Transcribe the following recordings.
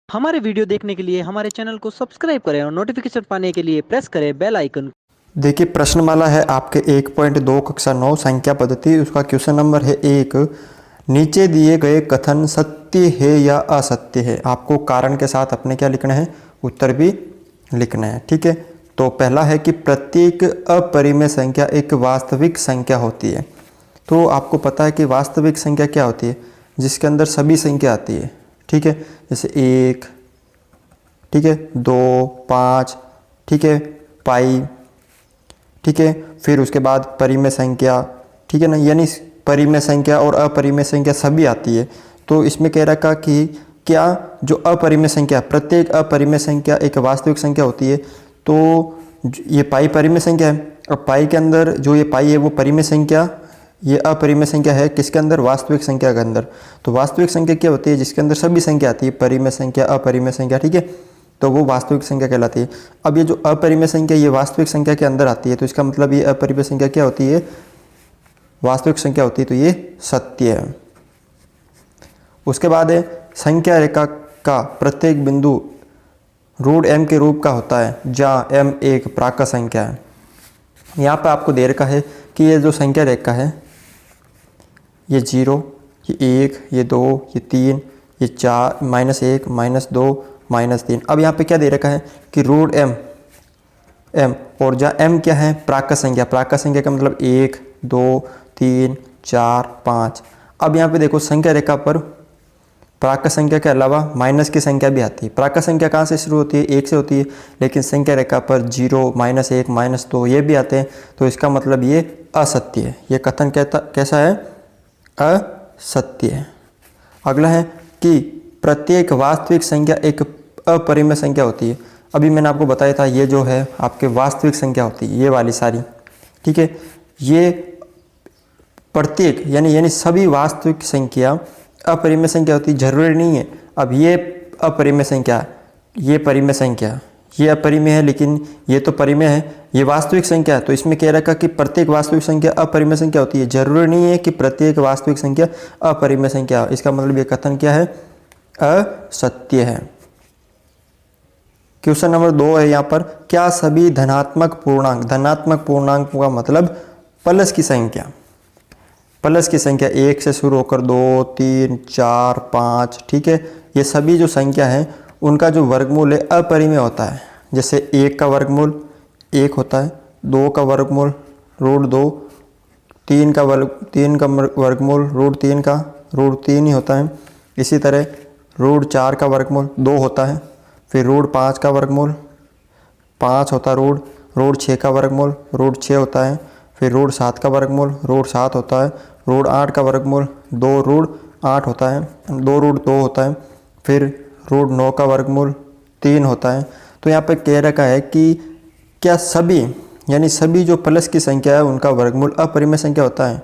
हमारे वीडियो देखने के लिए हमारे चैनल को सब्सक्राइब करें और नोटिफिकेशन पाने के लिए प्रेस करें बेल आइकन। देखिए प्रश्नमाला है आपके 1.2 कक्षा 9 संख्या पद्धति। उसका क्वेश्चन नंबर है 1। नीचे दिए गए कथन सत्य है या असत्य है। आपको कारण के साथ अपने क्या लिखना है, उत्तर भी लिखना है। ठीक है, तो पहला है कि प्रत्येक अपरिमेय संख्या एक वास्तविक संख्या होती है। तो आपको पता है कि वास्तविक संख्या क्या होती है, जिसके अंदर सभी संख्या आती है। ठीक है, जैसे 1, ठीक है, 2, 5, ठीक है, पाई, ठीक है। फिर उसके बाद परिमेय संख्या, ठीक है ना, यानी परिमेय संख्या और अपरिमेय संख्या सभी आती है। तो इसमें कह रखा कि क्या जो अपरिमेय संख्या, प्रत्येक अपरिमेय संख्या एक वास्तविक संख्या होती है। तो ये पाई परिमेय संख्या है। अब पाई के अंदर जो ये पाई है वो परिमेय संख्या, ये अपरिमेय संख्या है किसके अंदर, वास्तविक संख्या के अंदर। तो वास्तविक संख्या क्या होती है, जिसके अंदर सभी संख्या आती है, परिमेय संख्या, अपरिमेय संख्या, ठीक है, तो वो वास्तविक संख्या कहलाती है। अब ये जो अपरिमेय संख्या ये वास्तविक संख्या के अंदर आती है, तो इसका मतलब ये अपरिमेय संख्या क्या होती है, वास्तविक संख्या होती है, तो ये सत्य है। उसके बाद है संख्या रेखा का प्रत्येक बिंदु √m के रूप का होता है, जहाँ m एक प्राकृत संख्या है। यहाँ पर आपको दे रखा है कि ये जो संख्या रेखा है, ये 0, ये 1, ये 2, ये 3, ये 4, -1, -2, -3। अब यहाँ पे क्या दे रखा है कि √m और जहाँ m क्या है, प्राकृत संख्या। प्राकृत संख्या का मतलब 1, 2, 3, 4, 5। अब यहाँ पे देखो संख्या रेखा पर प्राकृत संख्या के अलावा माइनस की संख्या भी आती है। प्राकृत संख्या कहाँ से शुरू होती है, 1 से होती है, लेकिन संख्या रेखा पर 0, -1, -2 ये भी आते हैं। तो इसका मतलब ये असत्य है। ये कथन कैसा है, असत्य है। अगला है कि प्रत्येक वास्तविक संख्या एक अपरिमेय संख्या होती है। अभी मैंने आपको बताया था ये जो है आपके वास्तविक संख्या होती है, ये वाली सारी, ठीक है। ये प्रत्येक यानी सभी वास्तविक संख्या अपरिमेय संख्या होती है, जरूरी नहीं है। अब ये अपरिमेय संख्या, ये परिमेय संख्या, ये अपरिमेय है, लेकिन ये तो परिमेय है, ये वास्तविक संख्या है। तो इसमें कह रखा कि प्रत्येक वास्तविक संख्या अपरिमेय संख्या होती है, जरूरी नहीं है कि प्रत्येक वास्तविक संख्या अपरिमेय संख्या। इसका मतलब ये कथन क्या है, असत्य है। क्वेश्चन नंबर 2 है यहाँ पर, क्या सभी धनात्मक पूर्णांक, धनात्मक पूर्णांक का मतलब प्लस की संख्या, प्लस की संख्या 1 से शुरू होकर 2, 3, 4, 5, ठीक है, ये सभी जो संख्या है उनका जो वर्गमूल है अपरिमेय होता है। जैसे 1 का वर्गमूल 1 होता है, 2 का वर्गमूल √2, 3 का वर्गमूल √3 का √3 ही होता है। इसी तरह √4 का वर्गमूल 2 होता है, फिर √5 का वर्गमूल 5 होता है, √6 का वर्गमूल √6 होता है, फिर √7 का वर्गमूल √7 होता है, √8 का वर्गमूल 2√8 होता है, 2√2 होता है, फिर √9 का वर्गमूल 3 होता है। तो यहाँ पे कह रखा है कि क्या सभी यानी सभी जो प्लस की संख्या है उनका वर्गमूल अपरिमेय संख्या होता है।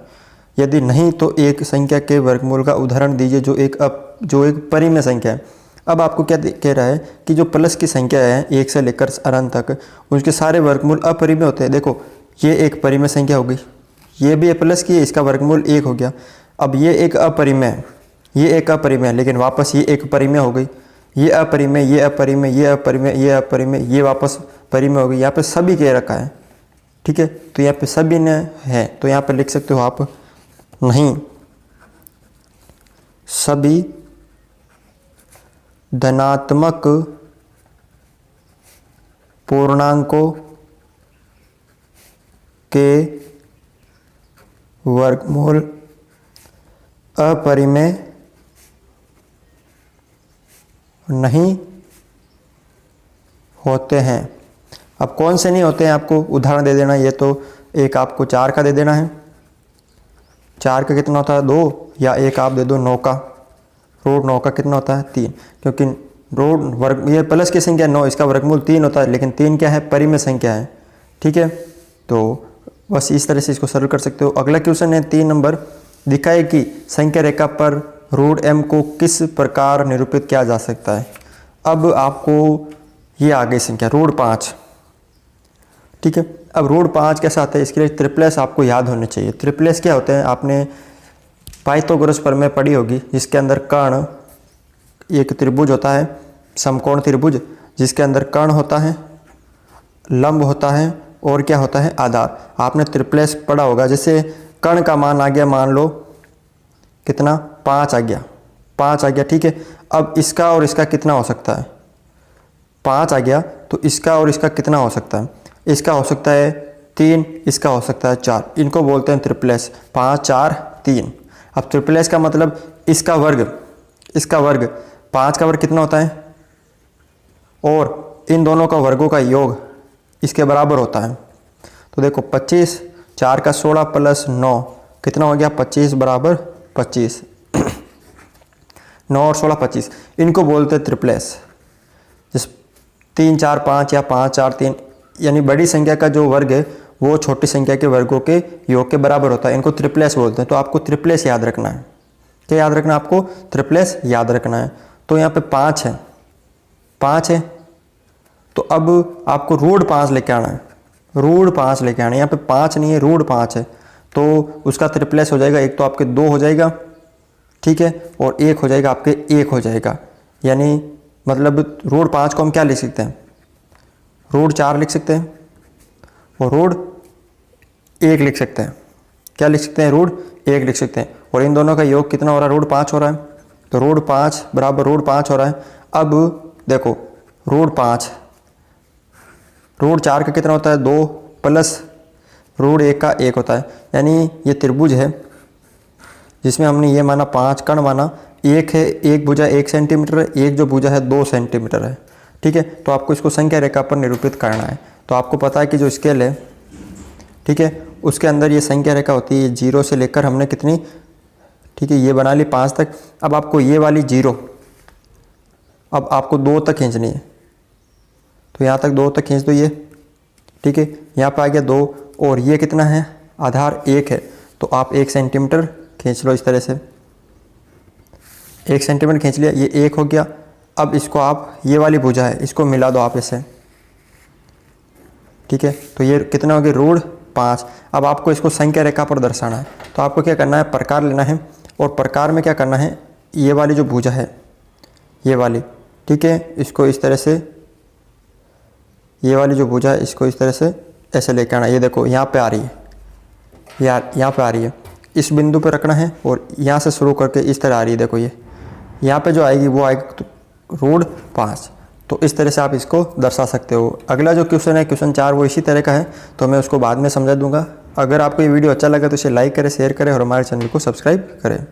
यदि नहीं तो एक संख्या के वर्गमूल का उदाहरण दीजिए जो एक परिमेय संख्या है। अब आपको क्या कह रहा है कि जो प्लस की संख्या है 1 से लेकर अनंत तक, उनके सारे वर्गमूल अपरिमेय होते हैं। देखो ये एक परिमेय संख्या हो गई, ये भी प्लस की है, इसका वर्गमूल 1 हो गया। अब ये एक अपरिमेय है, ये एक अपरिमेय है, लेकिन वापस ये एक परिमेय हो गई, ये अपरिमेय, ये अपरिमेय, ये अपरिमेय, ये अपरिमेय, ये वापस परिमेय हो गई। यहाँ पे सभी कह रखा है, ठीक है, तो यहाँ पे सभी ने है, तो यहाँ पे लिख सकते हो आप, नहीं सभी धनात्मक पूर्णांकों के वर्गमूल अपरिमेय नहीं होते हैं। अब कौन से नहीं होते हैं आपको उदाहरण दे देना। ये तो एक आपको 4 का दे देना है, 4 का कितना होता है 2, या एक आप दे दो 9 का, √9 का कितना होता है 3, क्योंकि ये प्लस की संख्या 9, इसका वर्गमूल 3 होता है, लेकिन 3 क्या है, परिमेय संख्या है, ठीक है। तो बस इस तरह से इसको सरल कर सकते हो। अगला क्वेश्चन है 3 नंबर, दिखाए कि संख्या रेखा पर √m को किस प्रकार निरूपित किया जा सकता है। अब आपको ये आ गई संख्या √5, ठीक है। अब √5 कैसा आता है, इसके लिए ट्रिपलेस आपको याद होने चाहिए। ट्रिपलेस क्या होते हैं, आपने पाइथागोरस प्रमेय पढ़ी होगी, जिसके अंदर कर्ण एक त्रिभुज होता है, समकोण त्रिभुज जिसके अंदर कर्ण होता है, लंब होता है और क्या होता है, आधार। आपने ट्रिप्लेस पढ़ा होगा। जैसे कर्ण का मान आ गया, मान लो कितना, 5 आ गया, 5 आ गया, ठीक है। अब इसका और इसका कितना हो सकता है, 5 आ गया, तो इसका और इसका कितना हो सकता है, इसका हो सकता है 3, इसका हो सकता है 4। इनको बोलते हैं ट्रिप्लेस, 5 4 3। अब ट्रिप्लेस का मतलब इसका वर्ग, इसका वर्ग, 5 का वर्ग कितना होता है, और इन दोनों का वर्गों का योग इसके बराबर होता है। तो देखो 25, 4 का 16 प्लस 9 कितना हो गया, 25 बराबर 25। 9 और 16 25, इनको बोलते हैं ट्रिप्लेस। जिस 3 4 5 या 5 4 3, यानी बड़ी संख्या का जो वर्ग है वो छोटी संख्या के वर्गों के योग के बराबर होता है, इनको ट्रिप्लेस बोलते हैं। तो आपको ट्रिप्लेस याद रखना है। क्या याद रखना है आपको, ट्रिप्लेस याद रखना है। तो यहाँ पे 5 है, 5 है, तो अब आपको रूट 5 लेके आना है, रूट 5 लेके आना है। यहाँ पे 5 नहीं है, रूट 5 है, तो उसका ट्रिप्लेस हो जाएगा। एक तो आपके 2 हो जाएगा, ठीक है, और 1 हो जाएगा, आपके 1 हो जाएगा। यानी मतलब रूट 5 को हम क्या लिख सकते हैं, रूट 4 लिख सकते हैं, और रूट 1 लिख सकते हैं। क्या लिख सकते हैं, रूट 1 लिख सकते हैं। और इन दोनों का योग कितना हो रहा है, रूट 5 हो रहा है। तो रूट 5 बराबर रूट 5 हो रहा है। अब देखो रूट 5, रूट 4 का कितना होता है, 2 प्लस रूट 1 का 1 होता है। यानी ये त्रिभुज है जिसमें हमने ये माना 5 कर्ण माना, एक है, एक भुजा 1 सेंटीमीटर है, एक जो भुजा है 2 सेंटीमीटर है, ठीक है। तो आपको इसको संख्या रेखा पर निरूपित करना है। तो आपको पता है कि जो स्केल है, ठीक है, उसके अंदर ये संख्या रेखा होती है, 0 से लेकर हमने कितनी, ठीक है, ये बना ली 5 तक। अब आपको ये वाली 0, अब आपको 2 तक खींचनी है, तो यहाँ तक 2 तक खींच दो ये, ठीक है। यहाँ पर आ गया 2, और ये कितना है, आधार 1 है, तो आप 1 सेंटीमीटर खींच लो इस तरह से, 1 सेंटीमीटर खींच लिया, ये 1 हो गया। अब इसको आप, ये वाली भुजा है, इसको मिला दो आप इससे, ठीक है। तो ये कितना हो गया, रूट 5। अब आपको इसको संख्या रेखा पर दर्शाना है, तो आपको क्या करना है, प्रकार लेना है। और प्रकार में क्या करना है, ये वाली जो भुजा है, ये वाली, ठीक है, इसको इस तरह से, ये वाली जो भुजा है इसको इस तरह से ऐसे लेकर आना। ये देखो यहाँ पे आ रही है, यहाँ पे आ रही है, इस बिंदु पे रखना है, और यहाँ से शुरू करके इस तरह आ रही है। देखो ये यहाँ पे जो आएगी वो आएगी रूट 5। तो इस तरह से आप इसको दर्शा सकते हो। अगला जो क्वेश्चन है, क्वेश्चन 4, वो इसी तरह का है, तो मैं उसको बाद में समझा दूंगा। अगर आपको ये वीडियो अच्छा लगा तो इसे लाइक करें, शेयर करें और हमारे चैनल को सब्सक्राइब करें।